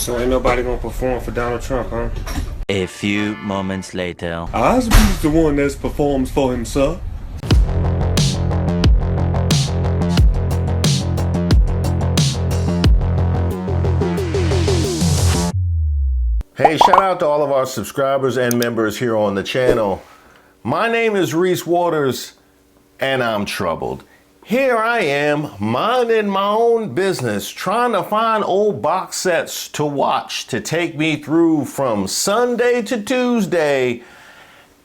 So ain't nobody gonna perform for Donald Trump, huh? A few moments later. Osby's the one that performs for himself. Hey, shout out to all of our subscribers and members here on the channel. My name is Reese Waters, and I'm troubled. Here I am, minding my own business, trying to find old box sets to watch to take me through from Sunday to Tuesday,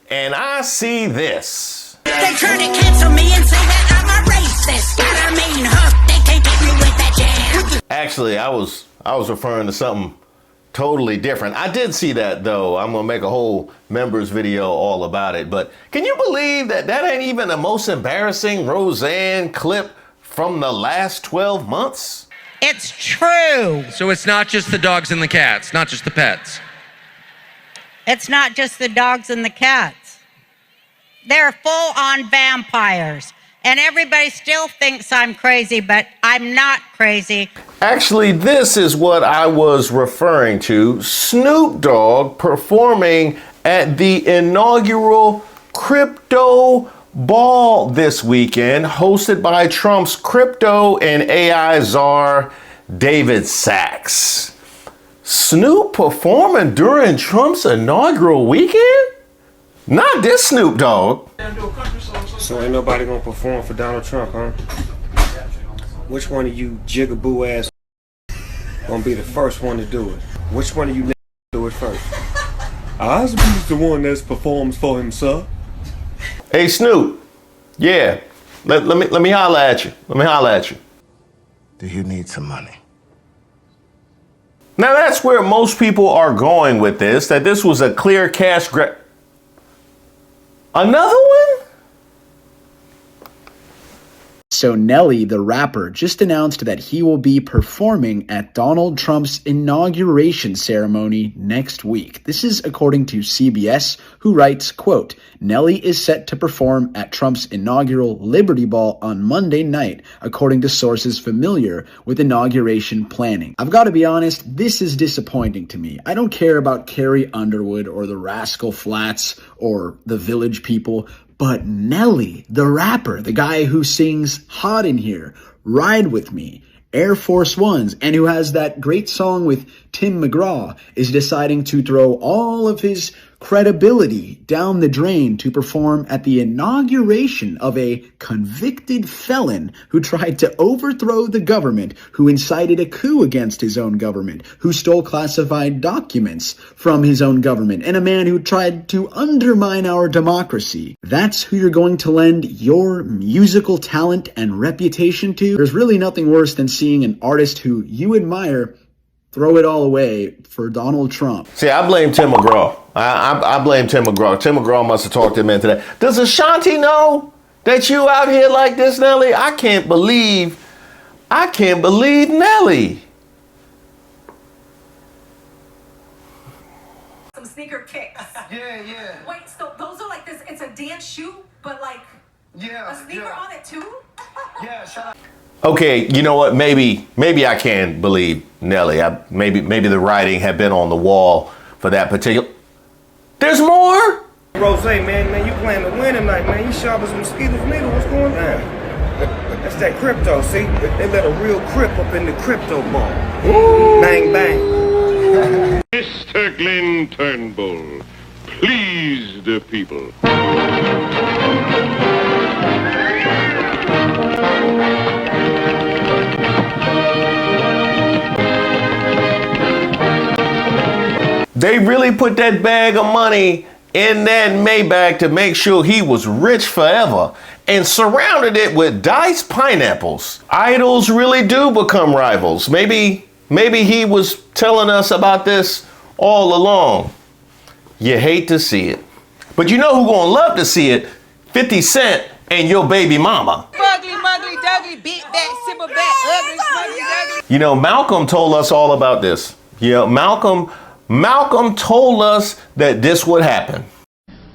and I see this. They try to cancel me and say that I'm a racist. Got a mean hook, they can't get me with that jam. Actually, I was referring to something totally different. I did see that though. I'm gonna make a whole members video all about it. But can you believe that ain't even the most embarrassing Roseanne clip from the last 12 months? It's true. So it's not just the dogs and the cats, not just the pets. It's not just the dogs and the cats. They're full-on vampires. And everybody still thinks I'm crazy, but I'm not crazy. Actually, this is what I was referring to. Snoop Dogg performing at the inaugural crypto ball this weekend, hosted by Trump's crypto and AI czar, David Sachs. Snoop performing during Trump's inaugural weekend? Not this Snoop Dogg. So ain't nobody gonna perform for Donald Trump, huh? Which one of you jigaboo ass gonna be the first one to do it? Which one of you do it first? Osby's the one that performs for himself. Hey Snoop, yeah, let me holla at you. Let me holla at you. Do you need some money? Now that's where most people are going with this, that this was a clear cash grab. Another one? So Nelly, the rapper, just announced that he will be performing at Donald Trump's inauguration ceremony next week. This is according to CBS, who writes, quote, Nelly is set to perform at Trump's inaugural Liberty Ball on Monday night, according to sources familiar with inauguration planning. I've got to be honest, this is disappointing to me. I don't care about Carrie Underwood or the Rascal Flatts or the Village People, but Nelly, the rapper, the guy who sings Hot in Here, Ride With Me, Air Force Ones, and who has that great song with Tim McGraw, is deciding to throw all of his credibility down the drain to perform at the inauguration of a convicted felon who tried to overthrow the government, who incited a coup against his own government, who stole classified documents from his own government, and a man who tried to undermine our democracy. That's who you're going to lend your musical talent and reputation to? There's really nothing worse than seeing an artist who you admire throw it all away for Donald Trump. See, I blame Tim McGraw. I blame Tim McGraw. Tim McGraw must have talked him into that. Does Ashanti know that you out here like this, Nelly? I can't believe Nelly. Some sneaker kicks. Yeah. Wait, so those are like this, it's a dance shoe, but like a sneaker on it too? Yeah, shut up. Okay, you know what? Maybe I can believe Nelly. Maybe the writing had been on the wall for that particular. There's more? Rose, man, you playing to win tonight, man. You sharp as mosquitoes needle. What's going on? That's that crypto, see? They let a real crip up in the crypto ball. Ooh. Bang, bang. Mr. Glenn Turnbull, please the people. They really put that bag of money in that Maybach to make sure he was rich forever and surrounded it with diced pineapples. Idols really do become rivals. Maybe he was telling us about this all along. You hate to see it. But you know who gonna love to see it? 50 Cent and your baby mama. Fugly, mugly, dugly, big back, simple back, ugly, smugly, dugly. You know, Malcolm told us all about this. Yeah, Malcolm told us that this would happen.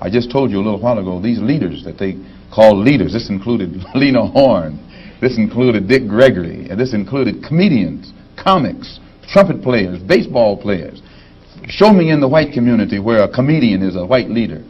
I just told you a little while ago, these leaders that they call leaders, this included Lena Horne, this included Dick Gregory, and this included comedians, comics, trumpet players, baseball players. Show me in the white community where a comedian is a white leader.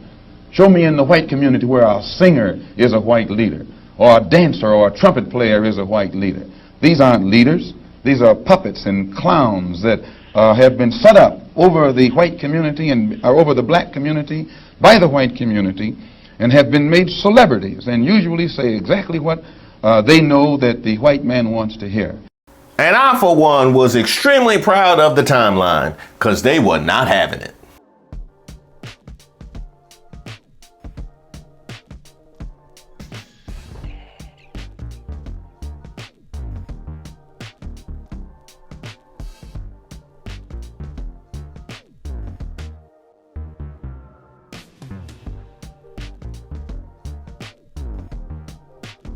Show me in the white community where a singer is a white leader, or a dancer or a trumpet player is a white leader. These aren't leaders. These are puppets and clowns that have been set up over the white community and over the black community by the white community, and have been made celebrities and usually say exactly what they know that the white man wants to hear. And I, for one, was extremely proud of the timeline, because they were not having it.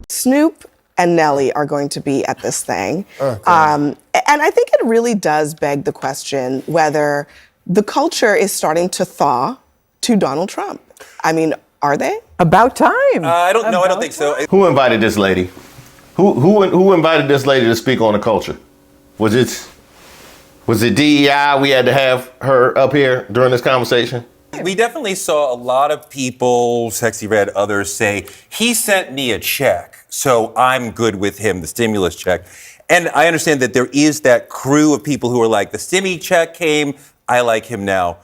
Snoop and Nelly are going to be at this thing. And I think it really does beg the question whether the culture is starting to thaw to Donald Trump. I mean, are they? About time. I don't know. I don't think so. Who invited this lady? Who invited this lady to speak on the culture? Was it DEI? We had to have her up here during this conversation? We definitely saw a lot of people, Sexy Red, others say, he sent me a check, so I'm good with him, the stimulus check. And I understand that there is that crew of people who are like, the stimmy check came, I like him now.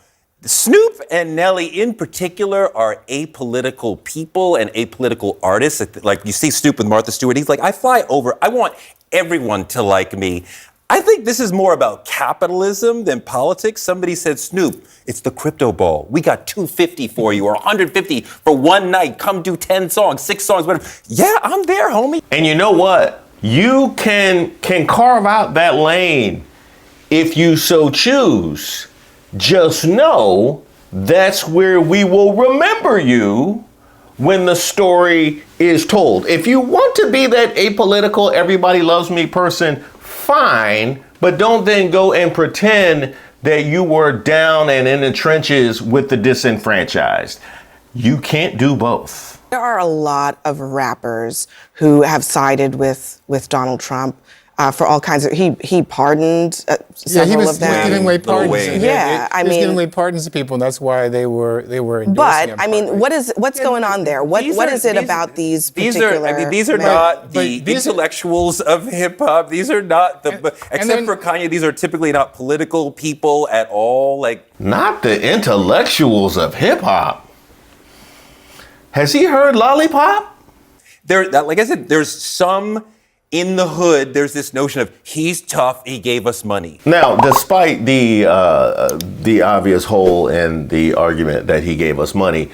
Snoop and Nelly in particular are apolitical people and apolitical artists. Like you see Snoop with Martha Stewart, he's like, I fly over, I want everyone to like me. I think this is more about capitalism than politics. Somebody said, Snoop, it's the crypto ball. We got $250 for you or $150 for one night. Come do 10 songs, 6 songs, whatever. Yeah, I'm there, homie. And you know what? You can carve out that lane if you so choose. Just know that's where we will remember you when the story is told. If you want to be that apolitical, everybody loves me person, fine, but don't then go and pretend that you were down and in the trenches with the disenfranchised. You can't do both. There are a lot of rappers who have sided with Donald Trump for all kinds of. He pardoned several of them. He was giving away pardons. I mean, he was giving away pardons to people, and that's why they were endorsing But him. I mean, what's going on there? What is it about these particular? These are not the intellectuals of hip hop. These are not except for Kanye. These are typically not political people at all. Like not the intellectuals of hip hop. Has he heard Lollipop? Like I said, there's some. In the hood, there's this notion of he's tough, he gave us money. Now, despite the obvious hole in the argument that he gave us money,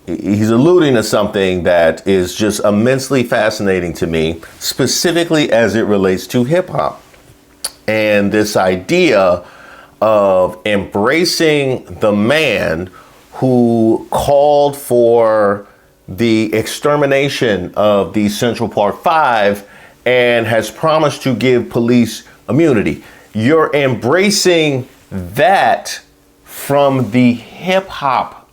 he's alluding to something that is just immensely fascinating to me, specifically as it relates to hip hop. And this idea of embracing the man who called for the extermination of the Central Park Five and has promised to give police immunity. You're embracing that from the hip hop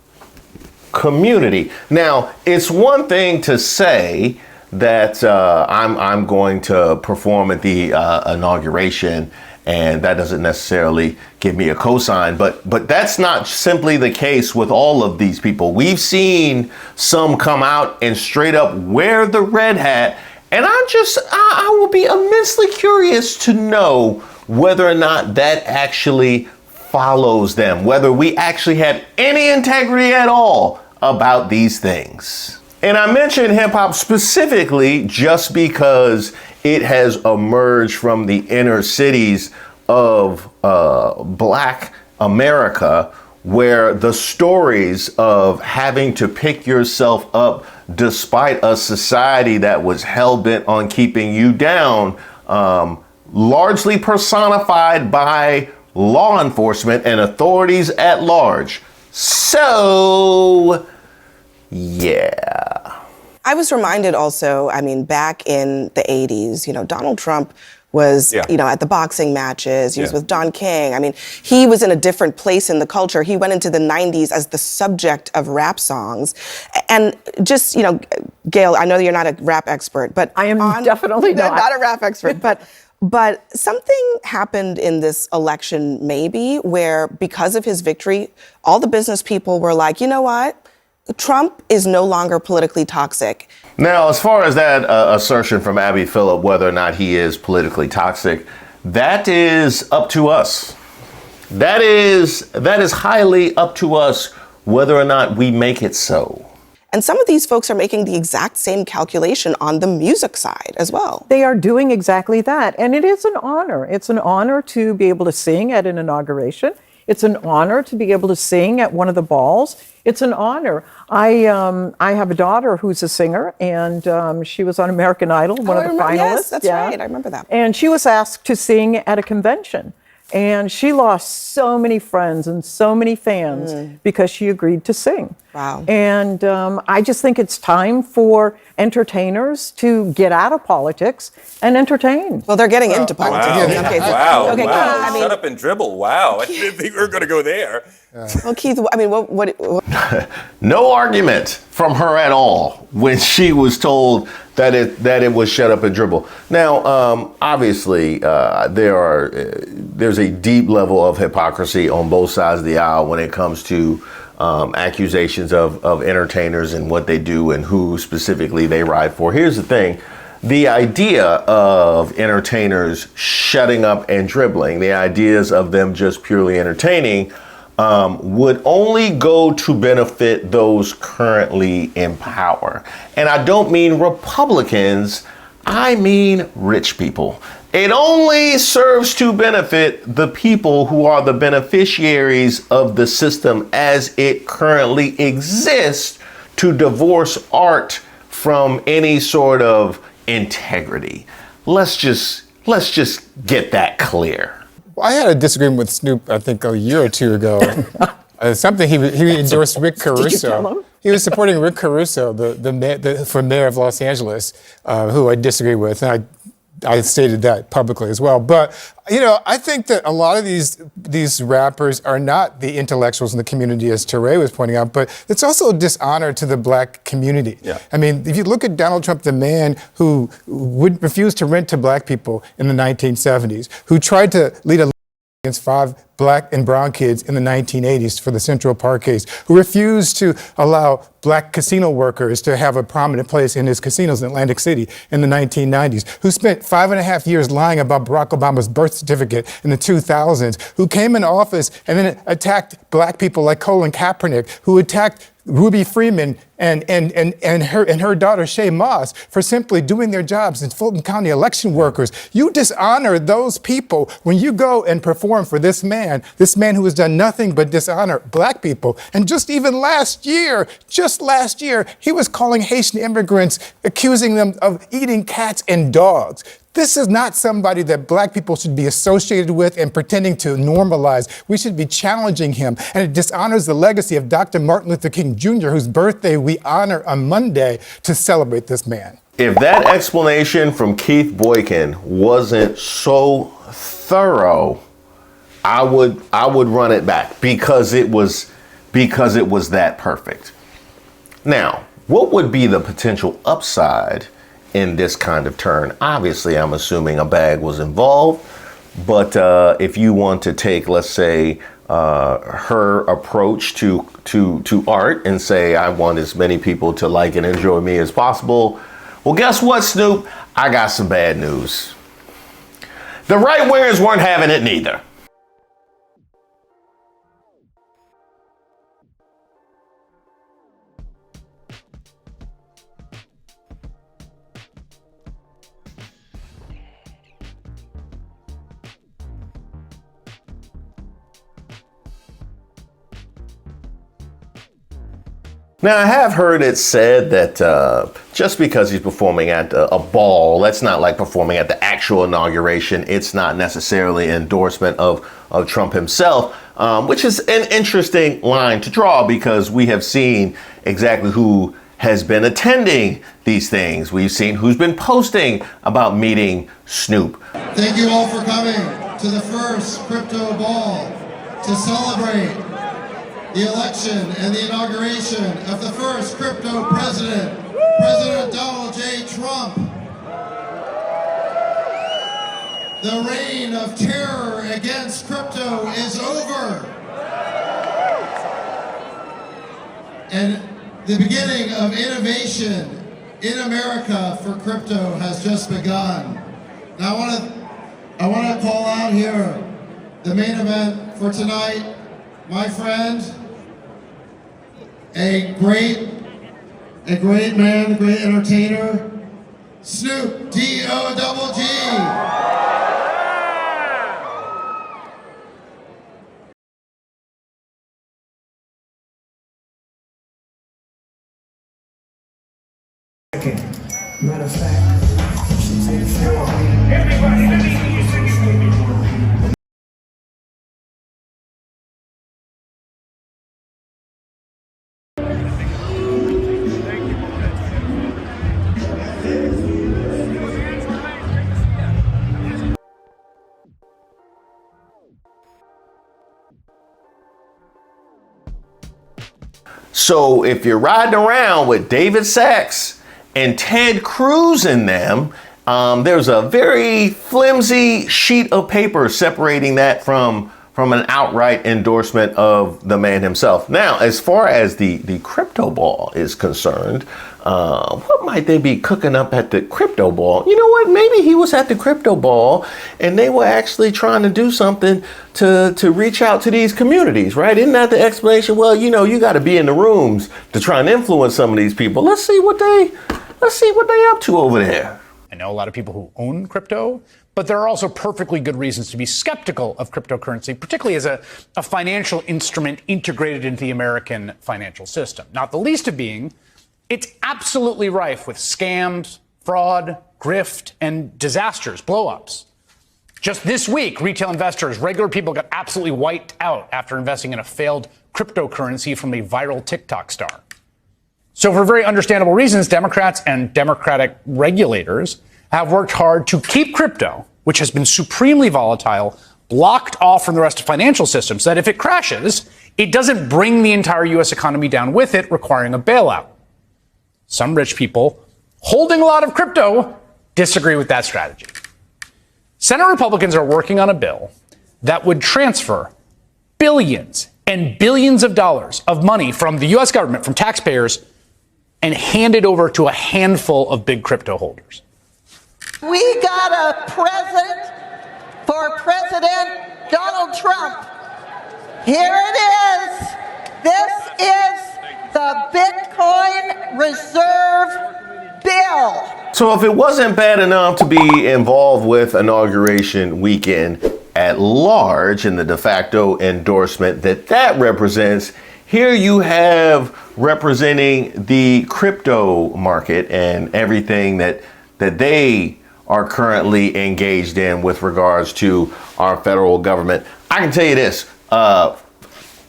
community. Now, it's one thing to say that I'm going to perform at the inauguration, and that doesn't necessarily give me a cosign, but that's not simply the case with all of these people. We've seen some come out and straight up wear the red hat, and I will be immensely curious to know whether or not that actually follows them, whether we actually have any integrity at all about these things. And I mention hip hop specifically just because it has emerged from the inner cities of Black America, where the stories of having to pick yourself up despite a society that was hell-bent on keeping you down, largely personified by law enforcement and authorities at large. So, yeah. I was reminded also, I mean, back in the 80s, Donald Trump was, at the boxing matches. He was with Don King. I mean, he was in a different place in the culture. He went into the 90s as the subject of rap songs. And just, Gail, I know you're not a rap expert, but I am definitely not. Not a rap expert, but But something happened in this election, maybe, where because of his victory, all the business people were like, you know what? Trump is no longer politically toxic. Now, as far as that assertion from Abby Phillip, whether or not he is politically toxic, that is up to us. That is highly up to us whether or not we make it so. And some of these folks are making the exact same calculation on the music side as well. They are doing exactly that. And it is an honor. It's an honor to be able to sing at an inauguration. It's an honor to be able to sing at one of the balls. It's an honor. I have a daughter who's a singer, and she was on American Idol, one of the finalists. Yes, that's right. I remember that. And she was asked to sing at a convention. And she lost so many friends and so many fans because she agreed to sing. Wow. And I just think it's time for entertainers to get out of politics and entertain. Well, they're getting into politics. Wow. Okay, Wow. okay, Wow. I mean, Shut up and dribble. Wow. I didn't think we were going to go there. Well, Keith, I mean, what? No argument from her at all when she was told that it was shut up and dribble. Now, obviously, there's a deep level of hypocrisy on both sides of the aisle when it comes to accusations of entertainers and what they do and who specifically they ride for. Here's the thing. The idea of entertainers shutting up and dribbling, the ideas of them just purely entertaining, would only go to benefit those currently in power. And I don't mean Republicans, I mean rich people. It only serves to benefit the people who are the beneficiaries of the system as it currently exists, to divorce art from any sort of integrity. Let's just get that clear. Well, I had a disagreement with Snoop, I think, a year or two ago. Something he endorsed Rick Caruso. Did you tell him? He was supporting Rick Caruso, for mayor of Los Angeles, who I disagree with, and I stated that publicly as well. But I think that a lot of these rappers are not the intellectuals in the community, as Teray was pointing out, but it's also a dishonor to the black community. Yeah. I mean, if you look at Donald Trump, the man who would refuse to rent to black people in the 1970s, who tried to lead a against 5 black and brown kids in the 1980s for the Central Park case, who refused to allow black casino workers to have a prominent place in his casinos in Atlantic City in the 1990s, who spent 5.5 years lying about Barack Obama's birth certificate in the 2000s, who came into office and then attacked black people like Colin Kaepernick, who attacked Ruby Freeman and her daughter Shay Moss for simply doing their jobs as Fulton County election workers. You dishonor those people when you go and perform for this man who has done nothing but dishonor black people. And just last year, he was calling Haitian immigrants, accusing them of eating cats and dogs. This is not somebody that black people should be associated with and pretending to normalize. We should be challenging him. And it dishonors the legacy of Dr. Martin Luther King Jr., whose birthday we honor on Monday, to celebrate this man. If that explanation from Keith Boykin wasn't so thorough, I would run it back because it was that perfect. Now, what would be the potential upside in this kind of turn? Obviously, I'm assuming a bag was involved, but if you want to take, let's say, her approach to art and say, I want as many people to like and enjoy me as possible, well, guess what, Snoop? I got some bad news. The right wingers weren't having it neither. Now, I have heard it said that just because he's performing at a ball, that's not like performing at the actual inauguration. It's not necessarily an endorsement of Trump himself, which is an interesting line to draw because we have seen exactly who has been attending these things. We've seen who's been posting about meeting Snoop. Thank you all for coming to the first crypto ball to celebrate the election and the inauguration of the first crypto president, President Donald J. Trump. The reign of terror against crypto is over. And the beginning of innovation in America for crypto has just begun. Now I want to call out here the main event for tonight, my friend, a great man, a great entertainer, Snoop D-O-double-G. Matter of fact, everybody, let me hear you sing it with me. So if you're riding around with David Sachs and Ted Cruz in them, there's a very flimsy sheet of paper separating that from an outright endorsement of the man himself. Now, as far as the crypto ball is concerned, what might they be cooking up at the crypto ball? You know what? Maybe he was at the crypto ball and they were actually trying to do something to reach out to these communities, right? Isn't that the explanation? Well, you know, you got to be in the rooms to try and influence some of these people. Let's see what they up to over there. I know a lot of people who own crypto, but there are also perfectly good reasons to be skeptical of cryptocurrency, particularly as a financial instrument integrated into the American financial system. Not the least of being, it's absolutely rife with scams, fraud, grift, and disasters, blow-ups. Just this week, retail investors, regular people got absolutely wiped out after investing in a failed cryptocurrency from a viral TikTok star. So for very understandable reasons, Democrats and Democratic regulators have worked hard to keep crypto, which has been supremely volatile, blocked off from the rest of financial systems, so that if it crashes, it doesn't bring the entire U.S. economy down with it, requiring a bailout. Some rich people holding a lot of crypto disagree with that strategy. Senate Republicans are working on a bill that would transfer billions and billions of dollars of money from the U.S. government, from taxpayers, and hand it over to a handful of big crypto holders. We got a present for President Donald Trump. Here it is. This is the Bitcoin Reserve Bill. So if it wasn't bad enough to be involved with Inauguration weekend at large in the de facto endorsement that represents, here you have representing the crypto market and everything that they are currently engaged in with regards to our federal government. I can tell you this,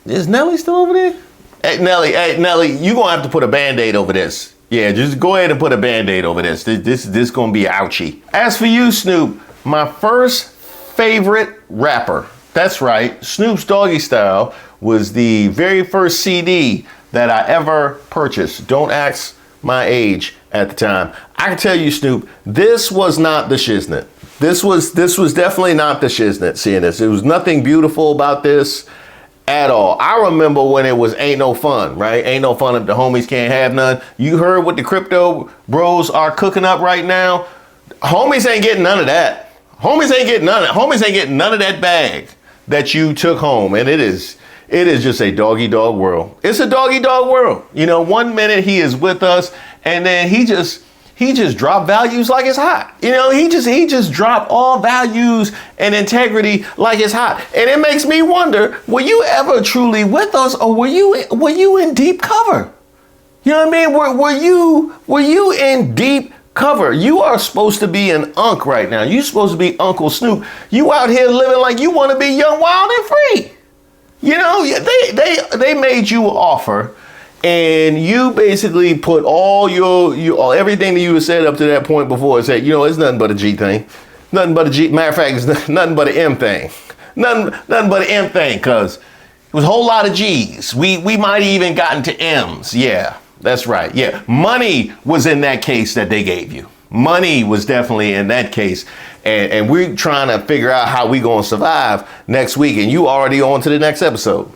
is Nelly still over there? Hey, Nelly, you're gonna have to put a Band-Aid over this. Yeah, just go ahead and put a Band-Aid over this. This gonna be ouchie. As for you, Snoop, my first favorite rapper, that's right, Snoop's Doggy Style was the very first CD that I ever purchased. Don't ask my age at the time. I can tell you, Snoop, this was not the shiznit. This was definitely not the shiznit seeing this. There was nothing beautiful about this at all. I remember when it was ain't no fun, right? Ain't no fun if the homies can't have none. You heard what the crypto bros are cooking up right now. Homies ain't getting none of that. Homies ain't getting none of that. Homies ain't getting none of that bag that you took home. And it is just a doggy dog world. It's a doggy dog world. You know, 1 minute he is with us and then he just dropped values like it's hot. You know, he just dropped all values and integrity like it's hot. And it makes me wonder, were you ever truly with us or were you in deep cover? You know what I mean? Were you in deep cover? You are supposed to be an unk right now. You're supposed to be Uncle Snoop. You out here living like you want to be young, wild, and free. You know, they made you an offer and you basically put all your everything that you had said up to that point before and said, you know, it's nothing but a G thing. Nothing but a G. Matter of fact, it's nothing but an M thing. Nothing but an M thing, because it was a whole lot of G's. We might even gotten to M's. Yeah, that's right. Yeah, money was in that case that they gave you. Money was definitely in that case. And we're trying to figure out how we going to survive next week. And you already on to the next episode.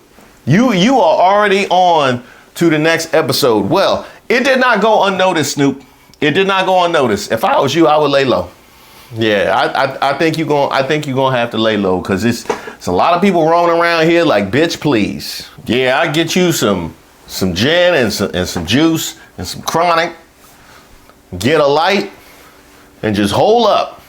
You are already on to the next episode. Well, it did not go unnoticed, Snoop. It did not go unnoticed. If I was you, I would lay low. Yeah, I think you're gonna have to lay low, because it's a lot of people roaming around here like, bitch, please. Yeah, I get you some gin and some juice and some chronic. Get a light and just hold up.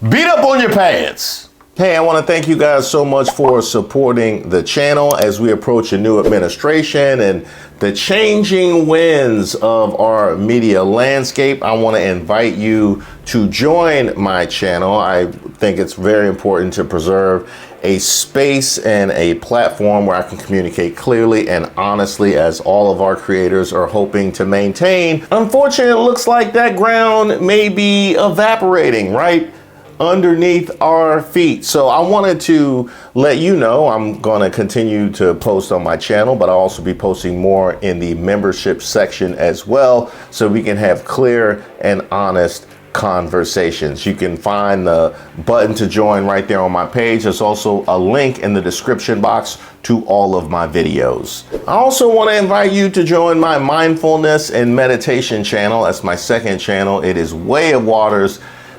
Beat up on your pants. Hey, I want to thank you guys so much for supporting the channel as we approach a new administration and the changing winds of our media landscape. I want to invite you to join my channel. I think it's very important to preserve a space and a platform where I can communicate clearly and honestly, as all of our creators are hoping to maintain. Unfortunately, it looks like that ground may be evaporating right underneath our feet. So I wanted to let you know I'm going to continue to post on my channel, but I'll also be posting more in the membership section as well, so we can have clear and honest conversations. You can find the button to join right there on my page. There's also a link in the description box to all of my videos. I also want to invite you to join my mindfulness and meditation channel. That's my second channel. It is Way of Waters,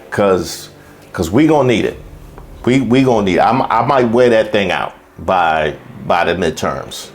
because we gonna need it. We gonna need it. I might wear that thing out by the midterms.